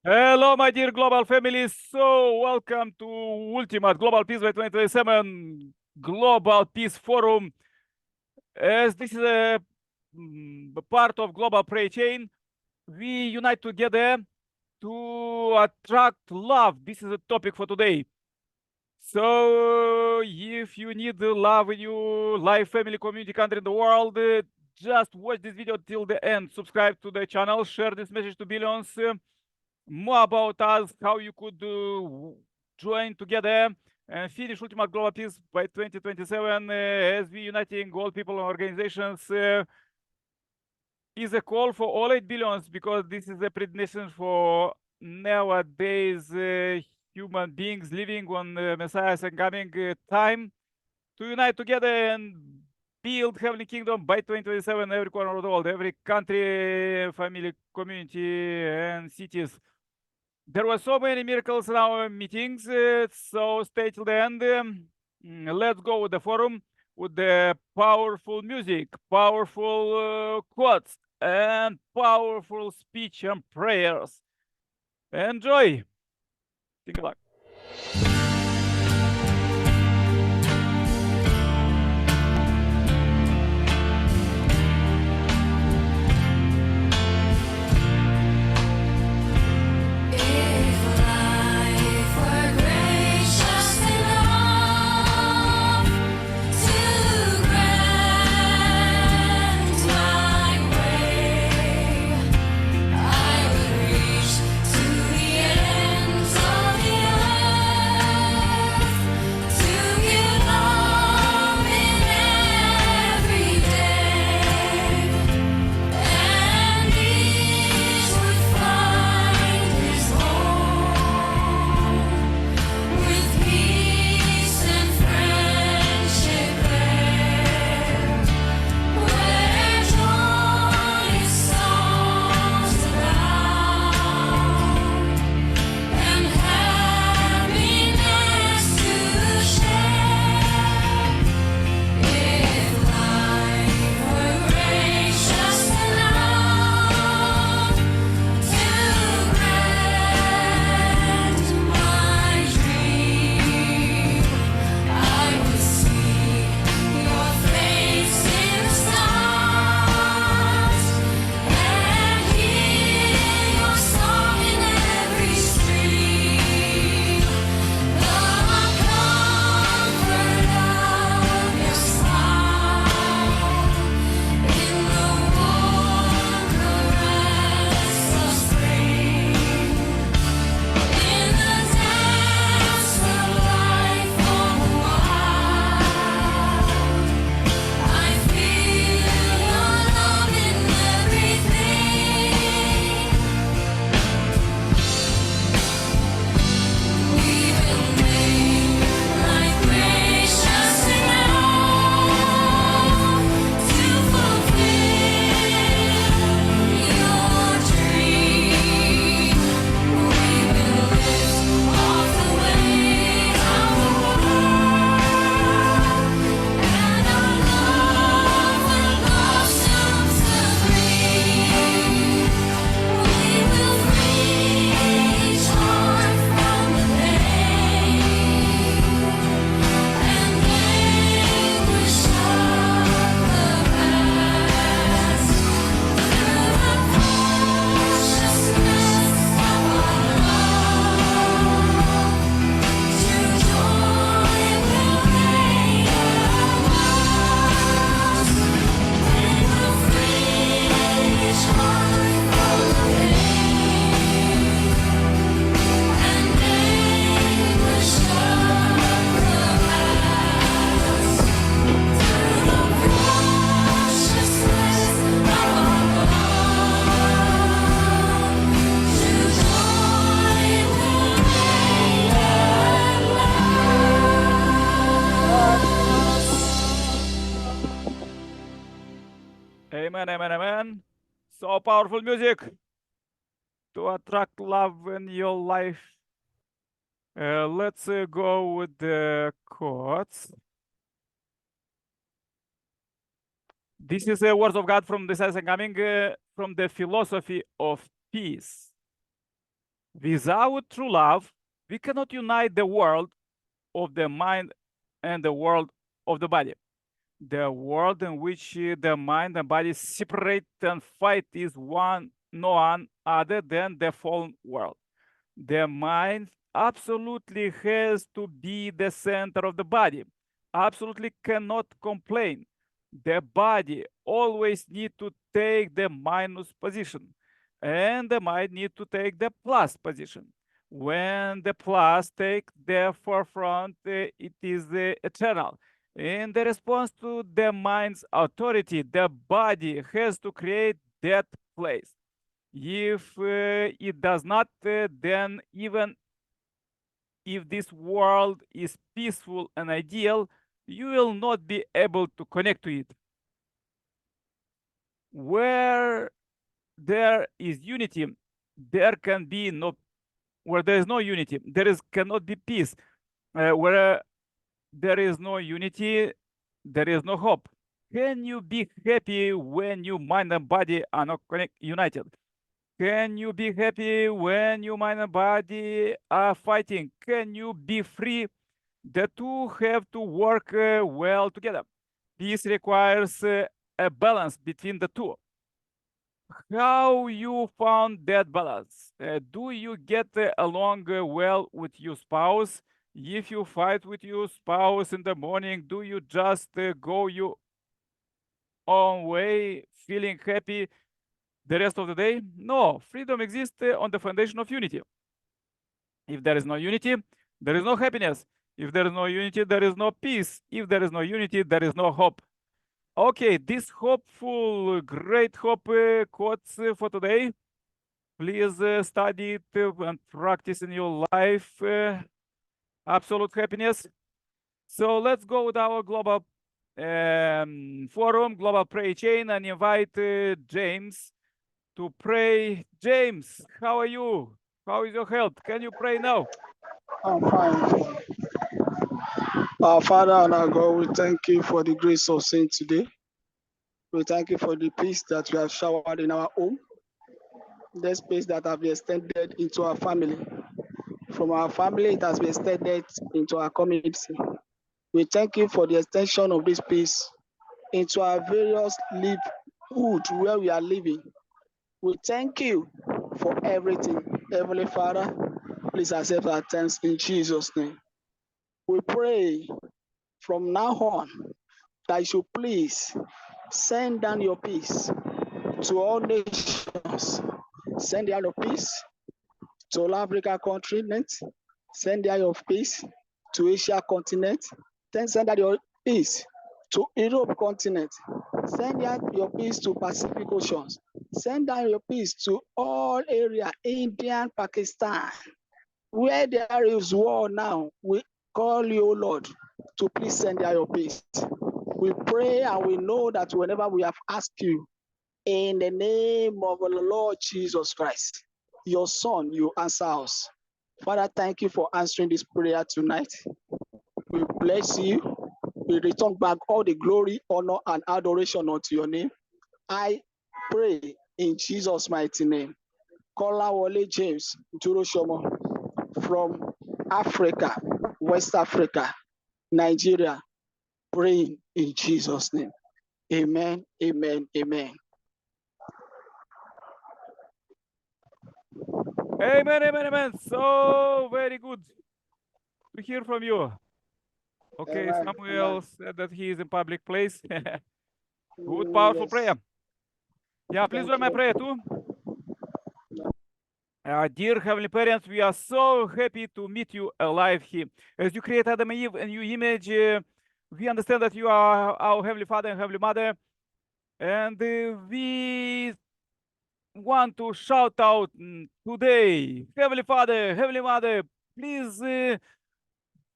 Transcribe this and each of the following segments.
Hello, my dear global families. So, welcome to Ultimate Global Peace by 2027 Global Peace Forum. As this is a part of global prayer chain, we unite together to attract love. This is a topic for today. So, if you need love in your life, family, community, country, in the world, just watch this video till the end. Subscribe to the channel, share this message to billions. More about us, how you could join together and finish Ultimate Global Peace by 2027 as we uniting all people and organizations is a call for all 8 billions because this is a predestination for nowadays human beings living on Messiah's and coming time to unite together and build heavenly kingdom by 2027 every corner of the world, every country, family, community, and cities. There were so many miracles in our meetings, so stay till the end. Let's go with the forum with the powerful music, powerful quotes, and powerful speech and prayers. Enjoy. Think about it. Amen, amen, amen. So powerful music to attract love in your life. Let's go with the quotes. This is a word of God from the Science and Coming from the philosophy of peace. Without true love, we cannot unite the world of the mind and the world of the body. The world in which the mind and body separate and fight is no one other than the fallen world. The mind absolutely has to be the center of the body, absolutely cannot complain. The body always need to take the minus position, and the mind need to take the plus position. When the plus take the forefront, it is eternal. In the response to the mind's authority, the body has to create that place. If it does not, then even if this world is peaceful and ideal, you will not be able to connect to it. Where there is unity, there can be no, where there is no unity, cannot be peace. Where there is no unity, there is no hope. Can you be happy when your mind and body are not united? Can you be happy when your mind and body are fighting? Can you be free? The two have to work well together. This requires a balance between the two. How you found that balance? Do you get along well with your spouse? If you fight with your spouse in the morning, do you just go your own way, feeling happy the rest of the day? No, freedom exists on the foundation of unity. If there is no unity, there is no happiness. If there is no unity, there is no peace. If there is no unity, there is no hope. Okay, this hopeful, great hope quotes for today. Please study it and practice in your life. Absolute happiness. So let's go with our global forum, global prayer chain, and invite James to pray. James, how are you? How is your health? Can you pray now? I'm fine. Our Father and our God, we thank you for the grace of sin today. We thank you for the peace that you have showered in our home, the space that have been extended into our family. From our family, it has been extended into our community. We thank you for the extension of this peace into our various livelihood where we are living. We thank you for everything. Heavenly Father, please accept our thanks in Jesus' name. We pray from now on that you should please send down your peace to all nations. Send down your peace to all Africa continent. Send down your peace to Asia continent. Then send down your peace to Europe continent. Send down your peace to Pacific Oceans. Send down your peace to all area, India, Pakistan. Where there is war now, we call you, Lord, to please send down your peace. We pray and we know that whenever we have asked you, in the name of the Lord Jesus Christ, your Son, you answer us. Father, thank you for answering this prayer tonight. We bless you. We return back all the glory, honor, and adoration unto your name. I pray in Jesus' mighty name. Kola Wole James Duroshomo from Africa, West Africa, Nigeria, praying in Jesus' name. Amen, amen, amen. Amen, amen, amen. So very good to hear from you. Okay, Amen, Samuel amen. said that he is in public place. Good, powerful Yes. prayer. Yeah, please Thank join my you. prayer too. Dear Heavenly Parents, we are so happy to meet you alive here. As you create Adam and Eve in your image, we understand that you are our Heavenly Father and Heavenly Mother. And we want to shout out today, Heavenly Father, Heavenly Mother, please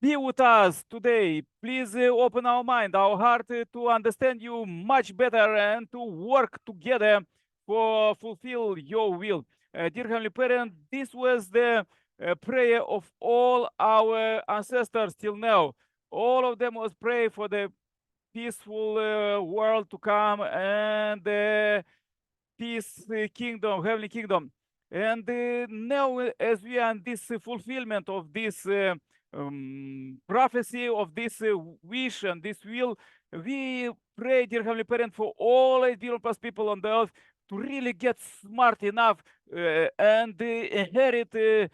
be with us today. Please open our mind, our heart to understand you much better and to work together for fulfill your will. Dear Heavenly Parent, this was the prayer of all our ancestors till now. All of them was pray for the peaceful world to come and the peace kingdom, heavenly kingdom. And now, as we are in this fulfillment of this prophecy, of this wish and this will, we pray, dear Heavenly Parent, for all 8 billion plus people on the earth to really get smart enough and inherit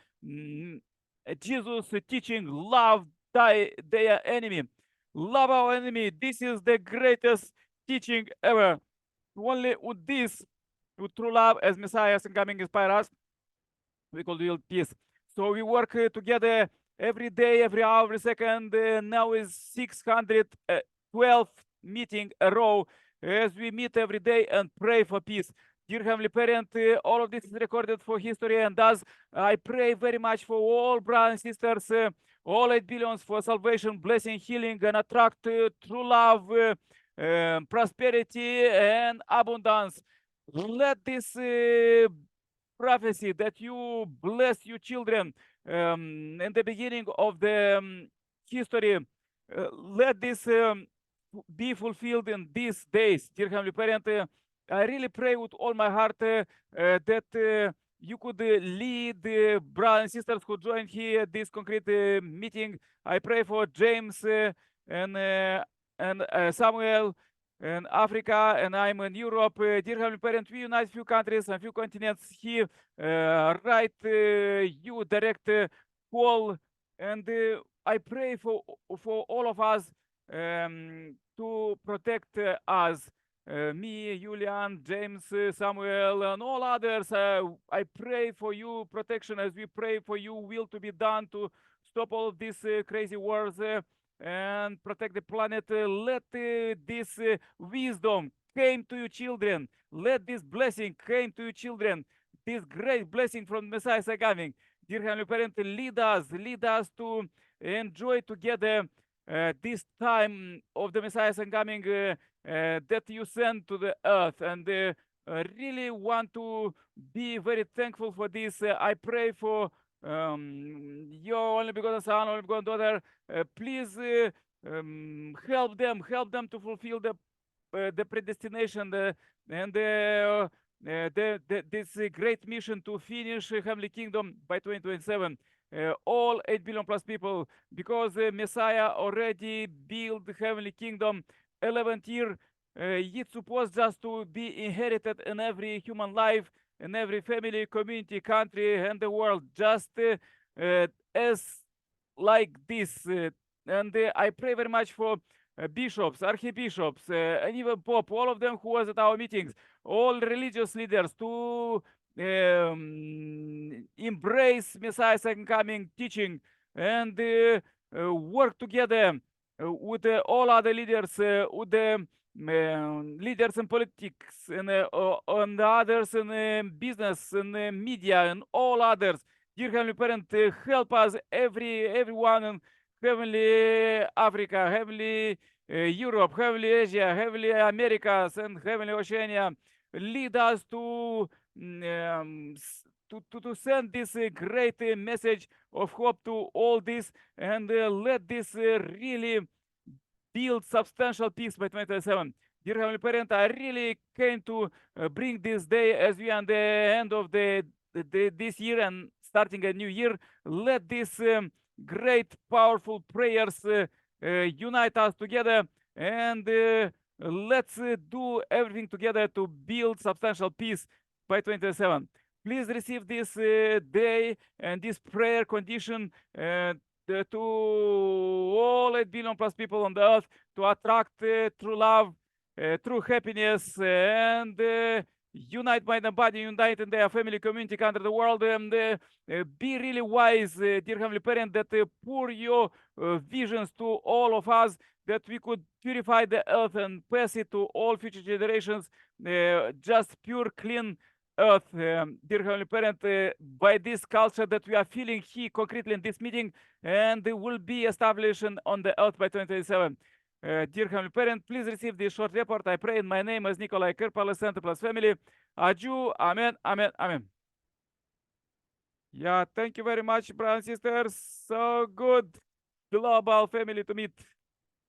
Jesus' teaching, love their enemy. Love our enemy. This is the greatest teaching ever. Only with this, with true love, as Messiah and coming inspire us, we could build peace. So we work together every day, every hour, every second. Now is 612 meeting a row as we meet every day and pray for peace. Dear Heavenly Parent, all of this is recorded for history, and thus I pray very much for all brothers and sisters, all 8 billions for salvation, blessing, healing, and attract true love, prosperity, and abundance. Let this prophecy that you bless your children in the beginning of the history, let this be fulfilled in these days. Dear Heavenly Parent, I really pray with all my heart that you could lead the brothers and sisters who joined here this concrete meeting. I pray for James and Samuel in Africa, and I'm in Europe. Dear Heavenly Parent, we unite few countries and few continents here. Write you direct call, and I pray for all of us to protect us. Me, Julian, James, Samuel, and all others. I pray for you protection as we pray for you will to be done to stop all of these crazy wars and protect the planet. Let this wisdom came to you children. Let this blessing came to you children. This great blessing from Messiah is coming. Dear Heavenly Parent, lead us to enjoy together this time of the Messiah is coming that you send to the earth, and really want to be very thankful for this. I pray for your only begotten son, only begotten daughter. Please help them to fulfill the predestination and this great mission to finish Heavenly Kingdom by 2027. All 8 billion plus people, because Messiah already built the Heavenly Kingdom 11th year. It's supposed just to be inherited in every human life, in every family, community, country, and the world, just as like this. And I pray very much for bishops, archbishops, and even Pope, all of them who was at our meetings, all religious leaders to embrace Messiah's second coming teaching and work together with all other leaders, with the leaders in politics and the others in business and media and all others. Dear Heavenly Parent, help us, everyone in Heavenly Africa, Heavenly Europe, Heavenly Asia, Heavenly Americas, and Heavenly Oceania. Lead us to to send this great message of hope to all this, and let this really build substantial peace by 2027. Dear Heavenly Parent, I really came to bring this day as we are at the end of this year and starting a new year. Let this great, powerful prayers unite us together, and let's do everything together to build substantial peace by 2027. Please receive this day and this prayer condition to all 8 billion plus people on the earth to attract true love, true happiness, and unite mind and body, unite in their family, community, country, the world, and be really wise, dear Heavenly Parent, that pour your visions to all of us, that we could purify the earth and pass it to all future generations, just pure, clean earth. Dear Heavenly Parent, by this culture that we are feeling here concretely in this meeting, and will be established on the earth by 2027. Dear Heavenly Parent, please receive this short report. I pray in my name as Nikolai Kirpala, Center Plus Family. Adieu. Amen. Amen. Amen. Yeah, thank you very much, brothers and sisters. So good global family to meet.